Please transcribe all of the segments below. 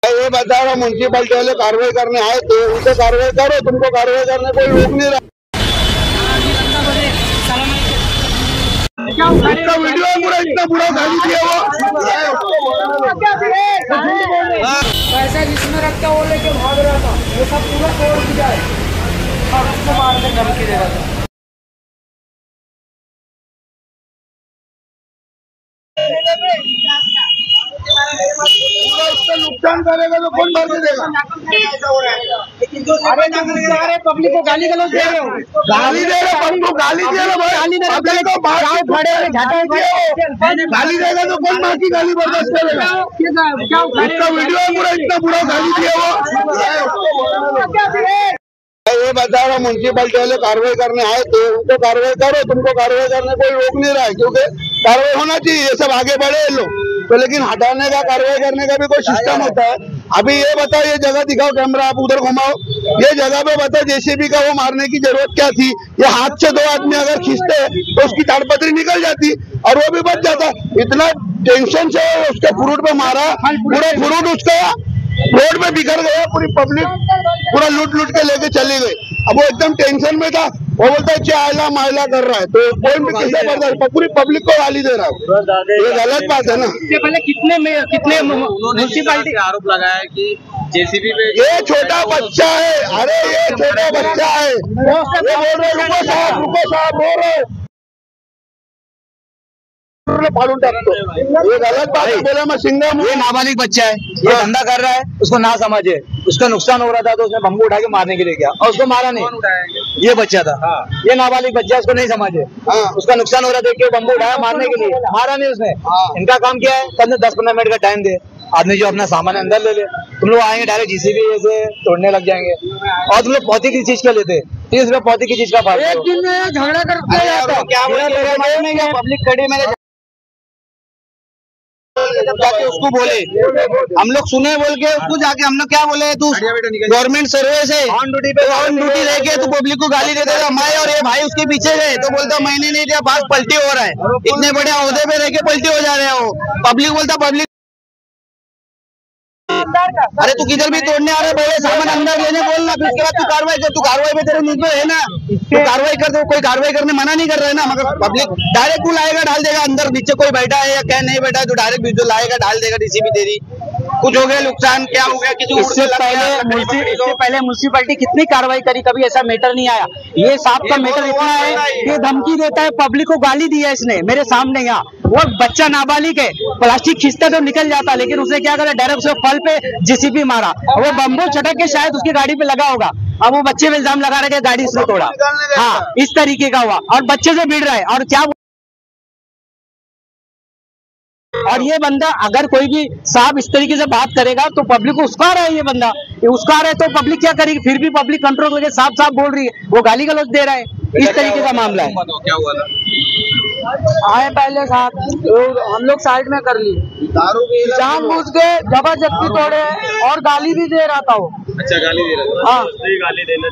ये बता रहा म्यूनसिपलिटी वाले कार्रवाई करने आए थे, उनसे कार्रवाई करो, तुमको कार्रवाई करने कोई रोक नहीं रहा। इसका वीडियो है पूरा, इतना बुरा गाली दिया वो पैसा जिसमें रखता वो लेके भाग रहा था, वो सब पूरा तोड़ दिया है और उसको मारने धमकी दे रहा था। पूरा उसका नुकसान करेगा तो कौन भर के देगा? अरे पब्लिक को गाली गलौज दे रहे हो, गाली दे रहे, पब्लिक को गाली दे रहे भाई, गाली देगा तो कौन बाकी गाली बर्दाश्त करेगा? इसका वीडियो है पूरा, इतना बुरा गाली दिया वो। ये बता रहा म्यूनसिपलिटी वाले कार्रवाई करने आए थे, उनको कार्रवाई करो, तुमको कार्रवाई करने कोई रोक नहीं रहा है, क्योंकि कार्रवाई होना चाहिए, ये सब आगे बढ़े लोग तो, लेकिन हटाने का कार्रवाई करने का भी कोई सिस्टम होता है। अभी ये बताओ, ये जगह दिखाओ कैमरा, आप उधर घुमाओ, ये जगह पे बताओ जेसीबी का वो मारने की जरूरत क्या थी? ये हाथ से दो आदमी अगर खींचते तो उसकी ताड़पत्री निकल जाती और वो भी बच जाता। इतना टेंशन से उसके फ्रूट पे मारा, पूरा फ्रूट उसका रोड में बिखर गया, पूरी पब्लिक पूरा लूट लूट के लेके चली गई। अब वो एकदम टेंशन में था, वो बोलता है चायला मायला कर रहा है, तो कोई भी किसे बर्दाश्त, पूरी पब्लिक को गाली दे रहा है, ये गलत बात है ना। इससे पहले कितने म्यूनसिपलिटी आरोप लगाया है कि जेसीबी पे ये छोटा बच्चा है, अरे ये छोटा बच्चा है, ये बोल रहे रुको साहब बोल रहे फाड़ू टाकतो, ये गलत बात है, बोला मैं सिंगम हूँ। ये नाबालिग बच्चा है, ये धंधा कर रहा है, उसको ना समझे, उसका नुकसान हो रहा था तो उसने बम्बू उठा के मारने के लिए गया और उसको मारा नहीं, ये बच्चा था। ये नाबालिग बच्चा, उसको नहीं समझे, उसका नुकसान हो रहा था, बम्बू उठाया मारने के लिए, मारा नहीं उसने। इनका काम क्या है, तब 10-15 मिनट का टाइम दे, आदमी जो अपना सामान अंदर ले ले, तुम लोग आएंगे डायरेक्ट जीसीबी से तोड़ने लग जाएंगे। और तुम लोग पौधे की चीज का लेते, 30 रुपए पौधे की चीज का फायदा। एक दिन में झगड़ा करते क्या पब्लिक खड़ी मेरे जाके उसको बोले, हम लोग सुने बोल के उसको जाके हम लोग क्या बोले, तू गवर्नमेंट सर्विस है, ऑन ड्यूटी रह के तू पब्लिक को गाली दे देगा। मैं और ये भाई उसके पीछे गए तो बोलता मैंने नहीं दिया, बात पलटी हो रहा है, इतने बड़े ओहदे पे रह के पलटी हो जा रहे हैं। वो पब्लिक बोलता पब्लिक, अरे तू किधर भी तोड़ने आ रहे, पहले सामान अंदर लेने बोलना, फिर उसके बाद तू कार्रवाई कर। तू कार्रवाई में तेरे नीचे है ना, तू कार्रवाई कर दो, कोई कार्रवाई करने मना नहीं कर रहा है ना, मगर पब्लिक डायरेक्ट तू लाएगा डाल देगा अंदर, नीचे कोई बैठा है या क्या नहीं बैठा है, तू डायरेक्ट वीडियो लाएगा डाल देगा। डीसीबी तेरी कुछ हो गया नुकसान, क्या हो गया, किसी इससे पहले म्यूनसिपलिटी कितनी कार्रवाई करी, कभी ऐसा मैटर नहीं आया। ये साहब का मैटर इतना है, ये धमकी देता है, पब्लिक को गाली दी है इसने मेरे सामने। यहाँ वो बच्चा नाबालिग है, प्लास्टिक खींचता तो निकल जाता, लेकिन उसने क्या करा, डायरेक्ट उसके फल पे जेसीबी मारा, वो बम्बू छटक के शायद उसकी गाड़ी पे लगा होगा। अब वो बच्चे पे इल्जाम लगा रहे हैं गाड़ी इसने तोड़ा, हाँ इस तरीके का हुआ और बच्चे से भिड़ रहा है। और क्या, और ये बंदा अगर कोई भी साहब इस तरीके से बात करेगा तो पब्लिक को उस्का रहा है, ये बंदा उस्का रहा है तो पब्लिक क्या करेगी? फिर भी पब्लिक कंट्रोल करके साफ बोल रही है, वो गाली गलौज दे रहा है, इस तरीके का मामला है। क्या हुआ था? आए पहले साहब हम लोग साइड में कर ली, जानबूझ के जबरदस्ती तोड़े और गाली भी दे रहा था वो। अच्छा गाली दे रहा था? हाँ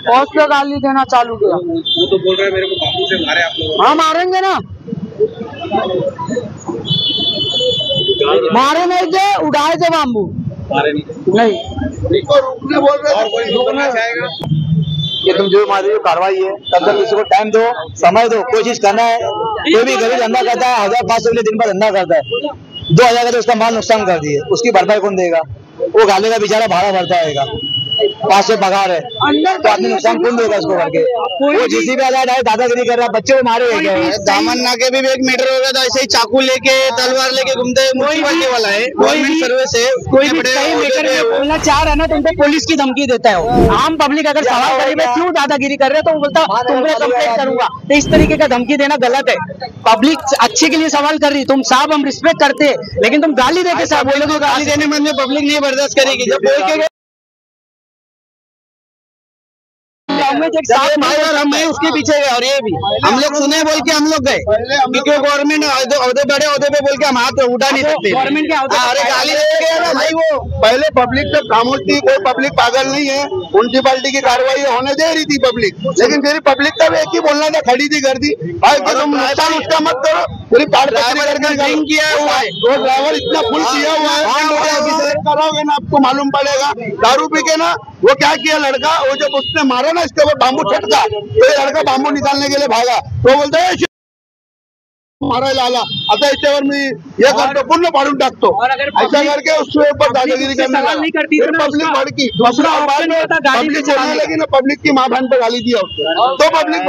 बहुत से गाली देना चालू किया। वो तो बोल रहे हैं मेरे को बापू से मारे आप लोग। हाँ मारेंगे ना, मारे नहीं थे, उड़ाए थे बाम्बू, मारे नहीं रुकने बोल रहे, रुकना चाहेगा ये तुम जो मार रही हो कार्रवाई है, तब तक किसी को टाइम दो, समय दो, कोशिश करना है। कोई भी गरीब धंधा करता है 1500 दिन पर धंधा करता है, 2000 का तो उसका माल नुकसान कर दिए, उसकी भरपाई कौन देगा? वो गाले का बेचारा भाड़ा भरता आएगा, 500 पगार है तो आदमी नुकसान कौन देगा उसको करके? वो जिसी भी आजाद है दादागिरी कर रहा है, बच्चे को मारे दामन नाके भी एक मीटर हो गया था, ऐसे ही चाकू लेके तलवार लेके घूमते म्यूनसिपलिटी वाला है, गवर्नमेंट सर्विस है, कोई भी सही मेकर में बोलना चाह रहा है ना तो उनको पुलिस की धमकी देता है। आम पब्लिक अगर सवाल करे मैं क्यों दादागिरी कर रहे हो तो वो बोलता तुमने कंप्लेंट करूंगा, तो इस तरीके का धमकी देना गलत है। पब्लिक अच्छे के लिए सवाल कर रही, तुम साहब हम रिस्पेक्ट करते हैं, लेकिन तुम गाली देके साहब बोलोगे, गाली देने में पब्लिक नहीं बर्दाश्त करेगी। जब बोल के हम उसके पीछे गए और ये भी हम लोग सुने बोल के हम लोग गए, क्योंकि गवर्नमेंट औहदे बड़े औहदे पे बोल के हम हाथ उठा नहीं सकते। गवर्नमेंट के अरे गाली दे गया ना भाई, वो पहले पब्लिक जब खामोश थी, कोई पब्लिक पागल नहीं है, म्यूनसिपलिटी की कार्रवाई होने दे रही थी पब्लिक, लेकिन फिर पब्लिक का भी एक ही बोलना था, खड़ी थी कर दी भाई, तुम नुकसान उसका मत करो, पूरी ताड़पत्री किया हुआ है। वो ड्राइवर इतना फुल किया हुआ है, करोगे ना आपको मालूम पड़ेगा। दारू पी के ना वो क्या किया लड़का, वो जब उसने मारा ना इसके ऊपर बाम्बू छटका, तो ये लड़का बाम्बू निकालने के लिए भागा, तो बोलता है मारायला आला, आता याच्यावर मी हे करतो, पूर्ण पाडून टाकतो, ऐसा करके उसके ऊपर दादागिरी करने लगा। फिर पब्लिक भड़की, दूसरा पब्लिक बोलने लगी ना, पब्लिक की माँ बहन पे गाली दिया उसने, तो पब्लिक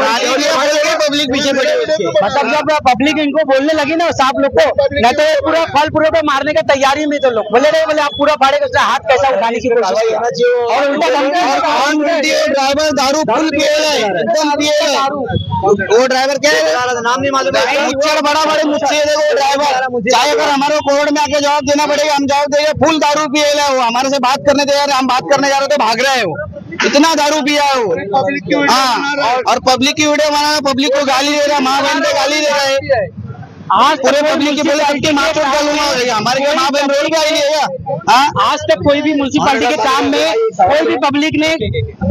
पीछे पड़े। मतलब जब पब्लिक इनको बोलने लगी ना साहब लोग को, नहीं तो पूरा फल पूरे पे मारने की तैयारी में, तो लोग बोले रहे, बोले आप पूरा फाड़ेगा, उससे हाथ कैसा उठाने की कोशिश किया और उल्टा ड्राइवर दारू फुल पिए एकदम पिए, वो ड्राइवर क्या है नाम नहीं मालूम, बड़ा बड़े मुझसे देखो ड्राइवर, चाहे अगर हमारे कोर्ट में आके जवाब देना पड़ेगा हम जवाब देंगे। फुल दारू पिए है वो, हमारे से बात करने दे रहे, हम बात करने जा रहे तो भाग रहे हैं वो, इतना दारू पिया है वो। हाँ, और पब्लिक की वीडियो बना, पब्लिक को गाली दे रहा है, माँ बहन पे गाली दे रहा है। आज पूरे पब्लिक की बोले आपके माँ पे डालूंगा, हमारे माँ बहन रोड पे आई है। आज तक कोई भी म्यूनसिपालिटी के काम में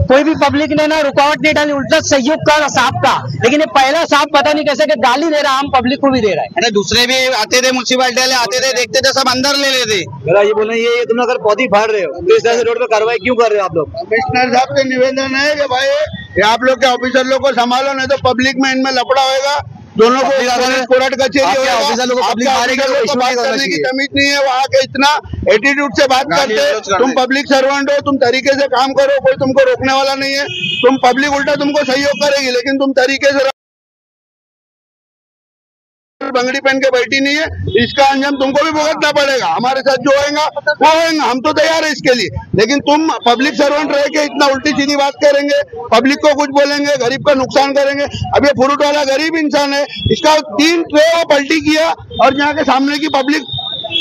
कोई भी पब्लिक ने ना रुकावट नहीं डाली, उल्टा सहयोग कर साहब का, लेकिन ये पहला साहब पता नहीं कैसे कि गाली दे रहा, हम पब्लिक को भी दे रहा है। दूसरे भी आते थे, म्यूनसिपालिटी वाले आते थे, देखते थे, सब अंदर ले लेते। मेरा ये बोलना ये तुम अगर पौधी फाड़ रहे हो तो इस तरह से रोड पे कार्रवाई क्यों कर रहे हो आप लोग? कमिश्नर साहब से निवेदन है कि भाई ये आप लोग के ऑफिसर लोग को संभालो, नहीं तो पब्लिक में इनमें लफड़ा होगा, दोनों को कोर्ट कचहरी होगा। ऑफिसर लोग को बात करने की तमीज नहीं है, वहाँ के इतना एटीट्यूड से बात करते। तुम पब्लिक सर्वेंट हो, तुम तरीके से काम करो, कोई तुमको रोकने वाला नहीं है, तुम पब्लिक उल्टा तुमको सहयोग करेगी, लेकिन तुम तरीके से बंगड़ी पहन के बैठी नहीं है, इसका अंजाम तुमको भी भुगतना पड़ेगा। हमारे साथ जो होगा वो होगा, हम तो तैयार है इसके लिए, लेकिन तुम पब्लिक सर्वेंट रह के इतना उल्टी सीधी बात करेंगे, पब्लिक को कुछ बोलेंगे, गरीब का नुकसान करेंगे। अब ये फ्रूट वाला गरीब इंसान है, इसका 3 ट्रे वो पलटी किया और यहाँ के सामने की पब्लिक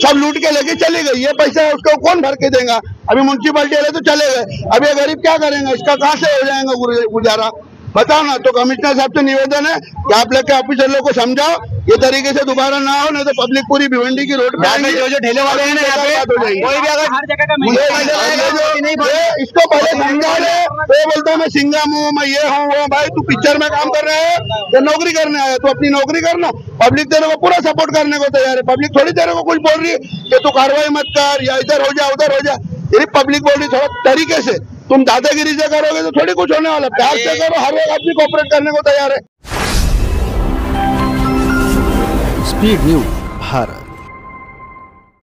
सब लूट के लेके चली गई। ये पैसा उसको कौन भर के देगा? अभी म्यूनसिपालिटी वाले तो चले गए, अब ये गरीब क्या करेंगे? इसका कहाँ से हो जाएगा गुजारा? बताओ ना। तो कमिश्नर साहब से निवेदन है कि आप लोग के ऑफिसर लोग को समझाओ, ये तरीके से दोबारा ना हो, नहीं तो पब्लिक पूरी भिवंडी की रोड पे आएंगे। जो ठेले वाले हैं ना यहाँ पे, कोई भी अगर हर जगह का इसको पहले समझा ले, तो बोलता मैं सिंगम हूँ, मैं ये हूँ वो। भाई तू पिक्चर में काम कर रहे है या नौकरी करने आया? तो अपनी नौकरी करना, पब्लिक तेरे को पूरा सपोर्ट करने को तैयार है। पब्लिक थोड़ी तेरे को कुछ बोल रही है कि तू कार्रवाई मत कर या इधर हो जा उधर हो जा। ये पब्लिक बोल रही थोड़ा तरीके से, तुम दादागिरी से करोगे तो थोड़ी कुछ होने वाला। प्यार से करो, हर एक आदमी कोऑपरेट करने को तैयार है। Speed news Bharat.